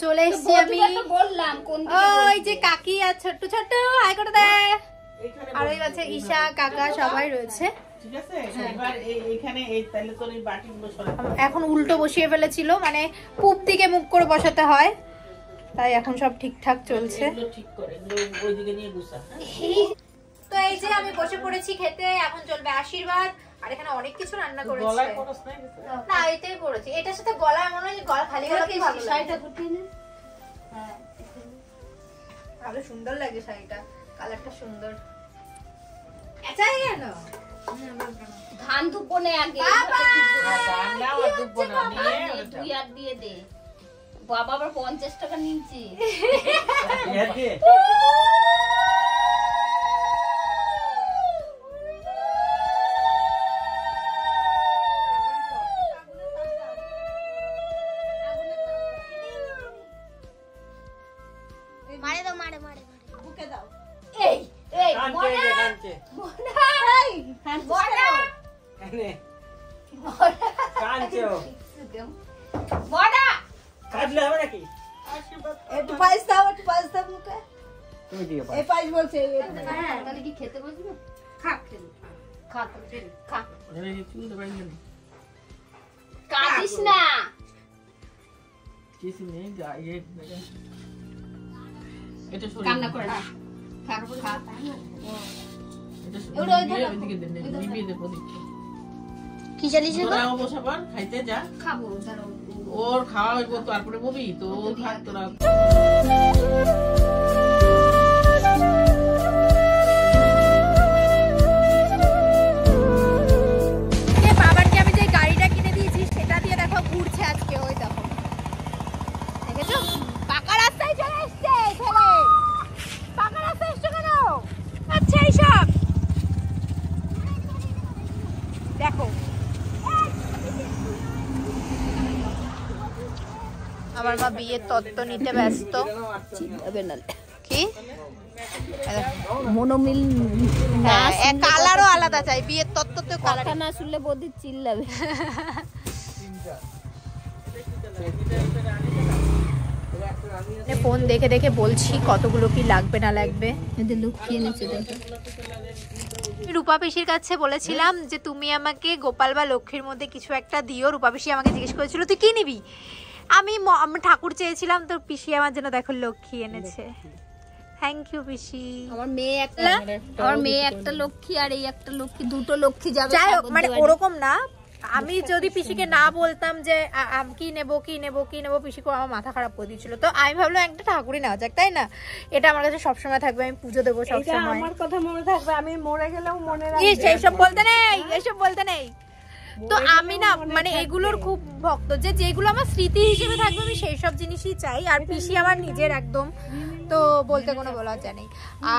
চলে এসেছি আমি বললাম ওই যে কাকি আর ছোট্ট ছোট্ট হাই করে দেয় আর ওই আছে ঈশা কাকা সবাই রয়েছে। ঠিক আছে এবার এইখানে এই তাহলে তোর এই বাটিগুলো সরাই এখন উল্টো বসিয়ে ফেলেছিল মানে পূব দিকে মুখ করে বসাতে হয় তাই এখন সব ঠিকঠাক চলছে ঠিক করে ওইদিকে নিয়ে গুছা। তো এই যে আমি বসে পড়েছি খেতে এখন চলবে আশীর্বাদ আর এখানে অনেক কিছু রান্না করেছে গলায় পরছ নাই না এটাই পড়েছি এটার সাথে গলায় মনে হয় গলা খালি গলা কি ভালো শাড়িটা গুটিয়ে নে। হ্যাঁ ভালো সুন্দর লাগে শাড়িটা কালারটা সুন্দর আচ্ছা কেন ধান ধুপনে আগে ধান নাও আর ধুপনে নিয়ে দুই আর দিয়ে দে বাবা আবার 50 টাকা নিচে এর দিয়ে মারে দাও মারে মারে বুকে দাও এই এই মনে কানছে এই বড়া এনে বড়া কানছে বড়া কাটলে হবে নাকি একটু পায়েস দাও মুখে তুমি দিও এই পায়েস বলছে হ্যাঁ তাহলে কি খেতে বসবি খা খেতে খা খা আরে এই চুল তো বাইরে না কাটিস না কিছু নেই গায়ে এটা সরে কান্না করে না খা খা এটা সরে এদিকে দে নিবি দে পদি কি চালিয়েছ গো তোরা বসাবার খাইতে যা খাবো দাঁড়াও ওর খাওয়া হইব তারপরে ববি তো ভাত তোরা এ বাবাকে আমি যে গাড়িটা কিনে দিয়েছি সেটা দিয়ে দেখো ঘুরছে আজকে ওই দেখো দেখেছো পাকা রাস্তায় চলে আসছে ছেলে পাকা রাস্তায় এসছো কেন আচ্ছা এইসব দেখো আমার মা বিয়ের তত্ত্ব নিতে ব্যস্ত কি মনোমিল না কালারও আলাদা চাই বিয়ের তত্ত্ব তো কালার না শুনলে বৌদি চিল্লাবে ফোন দেখে দেখে বলছি কতগুলো কি লাগবে না লাগবে এদের লুকিয়ে নিচে দেখো রূপা পিসির কাছে বলেছিলাম যে তুমি আমাকে গোপাল বা লক্ষ্মীর মধ্যে কিছু একটা দিও রূপা পিসি আমাকে জিজ্ঞেস করেছিল তুই কি নিবি আমি ঠাকুর চেয়েছিলাম তো পিসি আমার জন্য দেখো লক্ষ্মী এনেছে থ্যাংক ইউ পিসি আমার মেয়ে একটা লক্ষ্মী আর এই একটা লক্ষ্মী দুটো লক্ষ্মী যাবে যাই হোক মানে ওরকম না আমি যদি পিসিকে না বলতাম যে কি নেবো পিসিকে আমার মাথা খারাপ করে দিয়েছিল তো আমি ভাবলাম একটা ঠাকুরই নেওয়া যাক তাই না এটা আমার কাছে সবসময় থাকবে আমি পুজো দেবো সবসময় আমার কথা মনে থাকবে আমি মরে গেলেও মনে রাখবে এইসব বলতে নেই তো আমি না মানে এগুলোর খুব ভক্ত যে যেগুলো আমার স্মৃতি হিসেবে থাকবে আমি সেই সব জিনিসই চাই আর পিসি আমার নিজের একদম তো বলতে কোনো বলা যায় নেই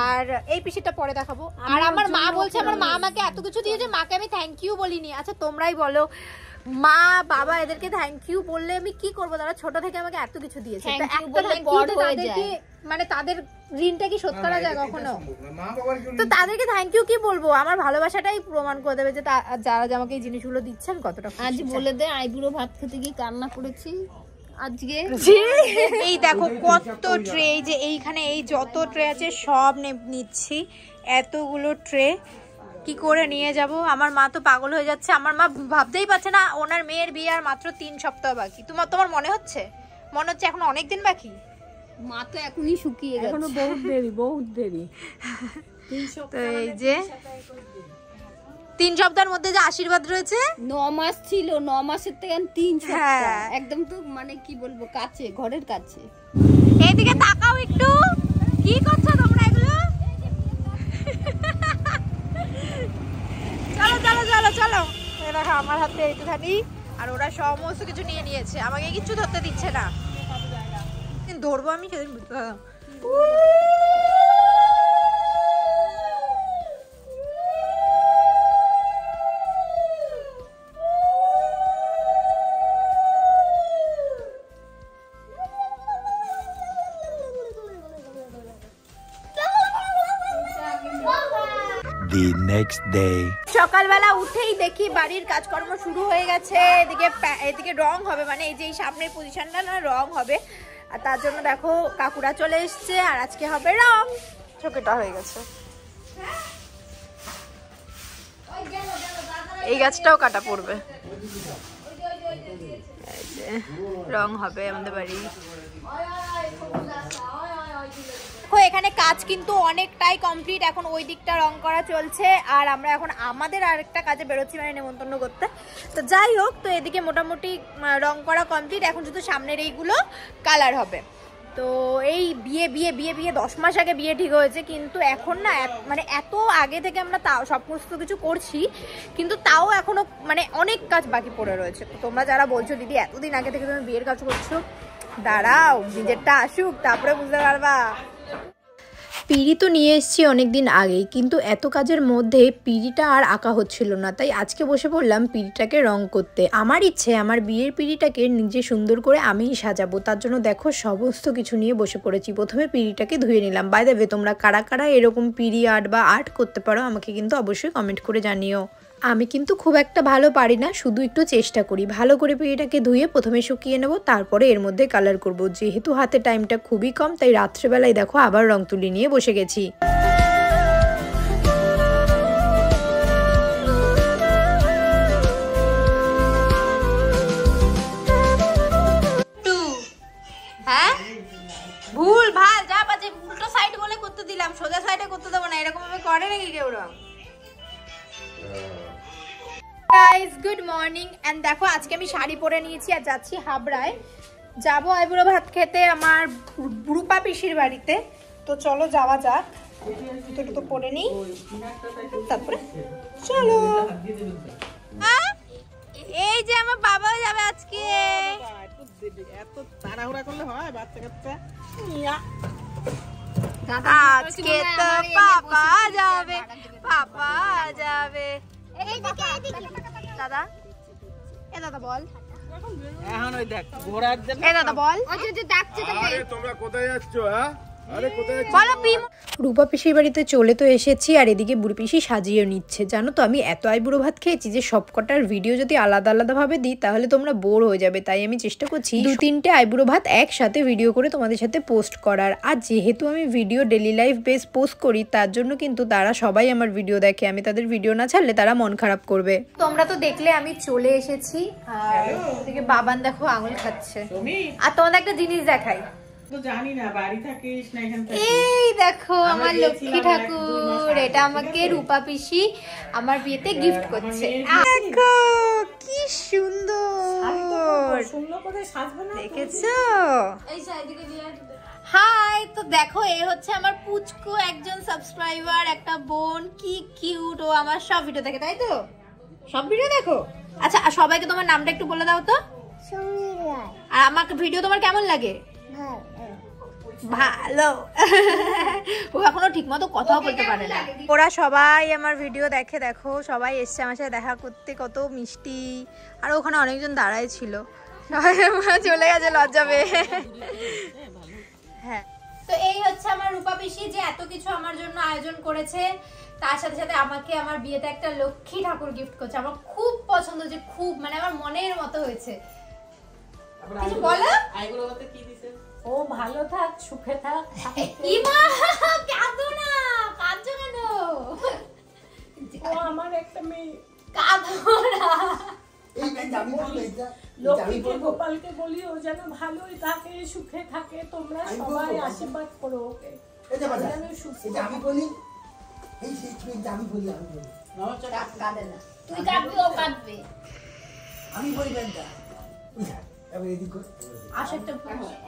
আর এই পিসিটা পরে দেখাবো আর আমার মা বলছে আমার মা আমাকে এত কিছু দিয়েছে মাকে আমি থ্যাংক ইউ বলিনি আচ্ছা তোমরাই বলো মা বাবা এদেরকে থ্যাংক ইউ বললে আমি কি করবো তারা ছোট থেকে আমাকে এত কিছু দিয়েছে মানে তাদের ঋণটা কি শোধ করা যায় কখনো তো তাদেরকে থ্যাংক ইউ কি বলবো আমার ভালোবাসাটাই প্রমাণ করে দেবে যে যারা আমাকে এই জিনিসগুলো দিচ্ছেন কতটা আজ বলে দে আইবুড়ো ভাত খেতে গিয়ে কান্না করেছি আজকে এই দেখো কত ট্রে যে এইখানে এই যত ট্রে আছে সব নিচ্ছি এতগুলো ট্রে কি করে নিয়ে যাব আমার মা তো পাগল হয়ে যাচ্ছে আমার মা ভাবতেই পারছে না ওনার মেয়ের বিয়ে আর মাত্র 3 সপ্তাহ বাকি তোমার মনে হচ্ছে এখন অনেক দিন বাকি মা তো এখনই শুকিয়ে গেছে এখনো বহুত দেরি তো এই যে 3 সপ্তাহের মধ্যে যে আশীর্বাদ রয়েছে 9 মাস ছিল 9 মাসের থেকে 3 সপ্তাহ একদম তো মানে কি বলবো কাছে ঘরের কাছে এইদিকে তাকাও একটু কি করছো তোমরা এগুলো চলো দেখো আমার হাতে এইটুখানি আর ওরা সমস্ত কিছু নিয়ে নিয়েছে আমাকে কিছু ধরতে দিচ্ছে না ধরবো আমি সেদিন বুঝতে পারলাম The next day. সকালবেলা উঠেই দেখি বাড়ির কাজকর্ম শুরু হয়ে গেছে এদিকে রং হবে মানে এই যে এই সামনের পজিশনটা না রং হবে আর তার জন্য দেখো কাকুরা চলে এসছে আর আজকে হবে রং। ছোটটা হয়ে গেছে, এই গাছটাও কাটা পড়বে, রং হবে আমাদের বাড়ি। এখানে কাজ কিন্তু অনেকটাই কমপ্লিট, এখন ওই দিকটা রং করা চলছে আর আমরা এখন আমাদের আরেকটা কাজে বেরোচ্ছি, মানে নেমন্তন্ন করতে। তো যাই হোক, তো এদিকে মোটামুটি রং করা কমপ্লিট, এখন শুধু সামনের এইগুলো কালার হবে। তো এই বিয়ে 10 মাস আগে বিয়ে ঠিক হয়েছে, কিন্তু এখন না মানে এত আগে থেকে আমরা তাও সমস্ত কিছু করছি, কিন্তু তাও এখনো মানে অনেক কাজ বাকি পড়ে রয়েছে। তো তোমরা যারা বলছো দিদি এতদিন আগে থেকে তুমি বিয়ের কাজ করছো, দাঁড়াও নিজেরটা আসুক তারপরে বুঝতে পারবা। পিঁড়ি তো নিয়ে এসেছি অনেকদিন আগেই, কিন্তু এত কাজের মধ্যে পিঁড়িটা আর আঁকা হচ্ছিল না, তাই আজকে বসে পড়লাম পিঁড়িটাকে রং করতে। আমার ইচ্ছে আমার বিয়ের পিঁড়িটাকে নিজে সুন্দর করে আমিই সাজাবো, তার জন্য দেখো সমস্ত কিছু নিয়ে বসে পড়েছি। প্রথমে পিঁড়িটাকে ধুয়ে নিলাম। বাই দ্য ওয়ে, তোমরা কারা কারা এরকম পিঁড়ি আর্ট বা আর্ট করতে পারো আমাকে কিন্তু অবশ্যই কমেন্ট করে জানিও। আমি কিন্তু খুব একটা ভালো পারি না, শুধু একটু চেষ্টা করি। ভালো করে পিঁড়িটাকে ধুয়ে প্রথমে শুকিয়ে নেব, তারপরে এর মধ্যে কালার করব। যেহেতু হাতে টাইমটা খুবই কম, তাই রাত্রেবেলায় দেখো আবার রং তুলি নিয়ে বসে গেছি। হ্যাঁ ভুল ভাল যা বাজে, উল্টো সাইড বলে করতে দিলাম, সোজা সাইডে করতে দেবো না, এরকম ভাবে করে নাকি কেউ রং? গাইস গুড মর্নিং, এন্ড দেখো আজকে আমি শাড়ি পরে নিয়েছি আর যাচ্ছি হাবড়ায়, যাবো আইবুড়ো ভাত খেতে আমার রূপা পিসির বাড়িতে। তো চলো যাওয়া যাক, তো পরে নিই তারপরে চলো। এই যে আমার বাবা যাবে আজকে, এত তাড়াহুড়া করলে হয় বাচ্চা কাচ্চা? আজকে তো পাপা যাবে, পাপা যাবে। দাদা এ দাদা বল, এখন ওই দেখ ঘোড়ার জন্য এ দাদা বল, আরে তোমরা কোথায় যাচ্ছ? হ্যাঁ আরে কোথায় যাচ্ছ? বলো রূপা পিসির বাড়িতে চলে তো এসেছি, আর এদিকে বুড়ি পিসি সাজিয়ে নিচ্ছে। জানো তো আমি এত আইবুড়ো ভাত খেয়েছি যে সবকটার ভিডিও যদি আলাদা আলাদা ভাবে দিই তাহলে তোমরা বোর হয়ে যাবে, তাই আমি চেষ্টা করছি 2-3টে আইবুড়ো ভাত একসাথে ভিডিও করে তোমাদের সাথে পোস্ট করার। আর যেহেতু আমি video daily life base post করি, তার জন্য কিন্তু তারা সবাই আমার ভিডিও দেখে, আমি তাদের ভিডিও না ছাড়লে তারা মন খারাপ করবে। তোমরা তো দেখলে আমি চলে এসেছি, আর এদিকে বাবান দেখো আঙুল খাচ্ছে। আর তোমাদের একটা জিনিস দেখাই, তো জানি না বাড়ি থাকিস না এখান থেকে। এই দেখো আমার লক্ষ্মী ঠাকুর, এটা আমাকে রূপা পিসি আমার বিয়েতে গিফট করছে। দেখো কি সুন্দর, সুন্দর করে সাজবে না দেখেছো? হাই, তো দেখো এ হচ্ছে আমার পুচকু একজন সাবস্ক্রাইবার, একটা বোন, কি কিউট। ও আমার সব ভিডিও দেখে, তাই তো? সব ভিডিও দেখো? আচ্ছা, আর সবাইকে তোমার নামটা একটু বলে দাও তো। আর আমাকে ভিডিও তোমার কেমন লাগে? ভালো। ও এখনো ঠিক মতো কথাও বলতে পারে না। ওরা সবাই আমার ভিডিও দেখে, দেখো সবাই এসছে আমার সাথে দেখা করতে, কত মিষ্টি। আর ওখানে অনেকজন দাঁড়ায় ছিল, চলে গেছে লজ্জা পেয়ে। হ্যাঁ, তো এই হচ্ছে আমার রূপা পিসি যে এত কিছু আমার জন্য আয়োজন করেছে, তার সাথে সাথে আমাকে আমার বিয়েতে একটা লক্ষ্মী ঠাকুর গিফট করছে। আমার খুব পছন্দ, যে খুব মানে আমার মনের মতো হয়েছে। কিছু বলো? কি দিছে? ও ভালো থাক, সুখে থাক। ইমা কাঁদো না, কাঁদছো কেন? ও আমার একটা মেয়ে, কাঁদো না। লক্ষ্মীকে গোপালকে বলি ও যেন ভালোই থাকে, সুখে থাকে। তোমরা সবাই আশীর্বাদ করো ওকে। আমি বলি কাঁদে না, তুই কাঁদবি, ও কাঁদবে। আমি বলি বেনটা এবার এদিক কর। আসো একটা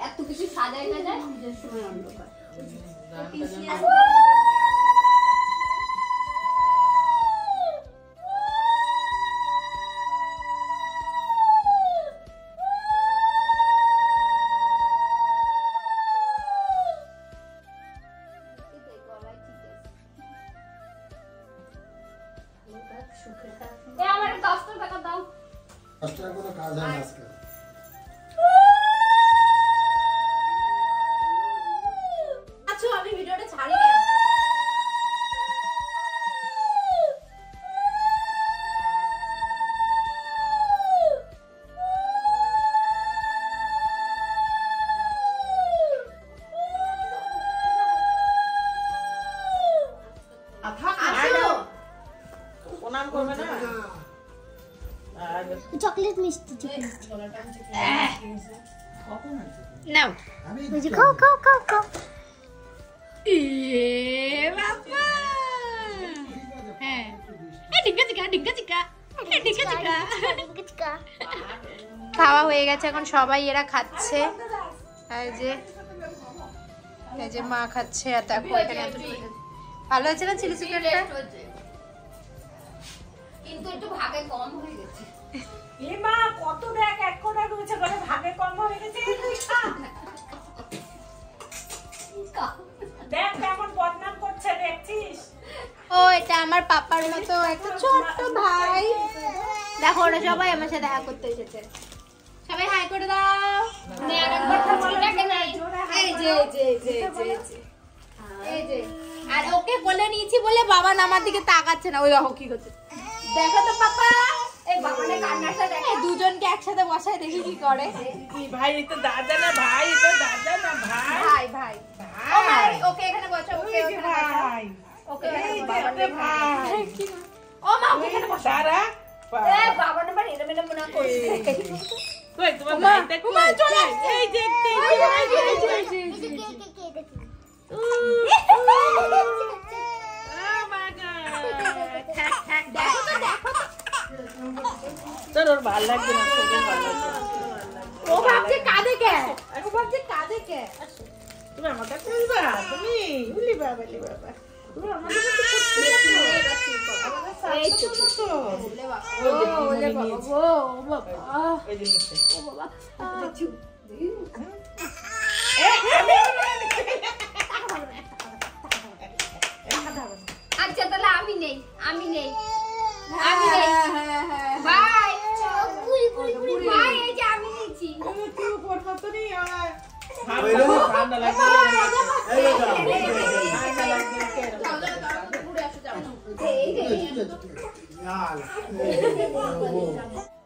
এত কিছু সাজাই না যায় নিজের সময় অন্ধকার। আমার 10 টাকা দাও। 10 টাকা কোনো কাজ হয় না আজকে। আচ্ছা আমি ভিডিওটা ছাড়ি। মিষ্টি চকলেট নাও বুঝি খাও খাও খাও খাও এ বাবা হ্যাঁ ডিঙ্কা চিকা ডিঙ্কা চিকা ডিঙ্কা চিকা খাওয়া হয়ে গেছে এখন সবাই এরা খাচ্ছে এই যে মা খাচ্ছে আর দেখো এখানে ভালো হয়েছে না চিলি চিকেনটা কিন্তু একটু ভাগে কম হয়ে গেছে এ মা কত দেখ এক কোটা রয়েছে ঘরে ভাগে কম হয়ে গেছে তুই খা দেখ কেমন বদনাম করছে দেখছিস ও এটা আমার পাপার মতো একটা ছোট্ট ভাই দেখো ওরা সবাই আমার সাথে দেখা করতে এসেছে সবাই হাই করে দাও এই যে আর ওকে বলে নিয়েছি বলে বাবা আমার দিকে তাকাচ্ছে না ওই দেখো কি করছে দেখো তো পাপা এই বাবানে কান্নাটা দেখে দুজনকে একসাথে বসায় দেখি কি করে কি ভাই এটা দাদা না ভাই এটা দাদা না ভাই ভাই ভাই ওকে এখানে বসাও ওকে এখানে বসাও ভাই ওকে এই যে ভাই ও মা ওকে এখানে বসাও সারা এ বাবা না বাড়ি এরম না করছে কই তোমার ভাইটা কই চলে এই যে তোর ওর ভালো লাগছে না তোর ভালো লাগছে ও ভাবছে কাঁদে কে ও ভাবছে কাঁদে কে তুমি আমার কাছে আসবা তুমি উলি বাবা তুমি আমার কাছে এই তো ওলে বাবা ও বাবা এই জিনিসটা ও বাবা আচ্ছা তাহলে আমি নেই ভাই ভাই এই যে আমি নিয়েছি তুই উপর কত নি ঠান্ডা লাগছে ঠান্ডা লাগছে Yeah.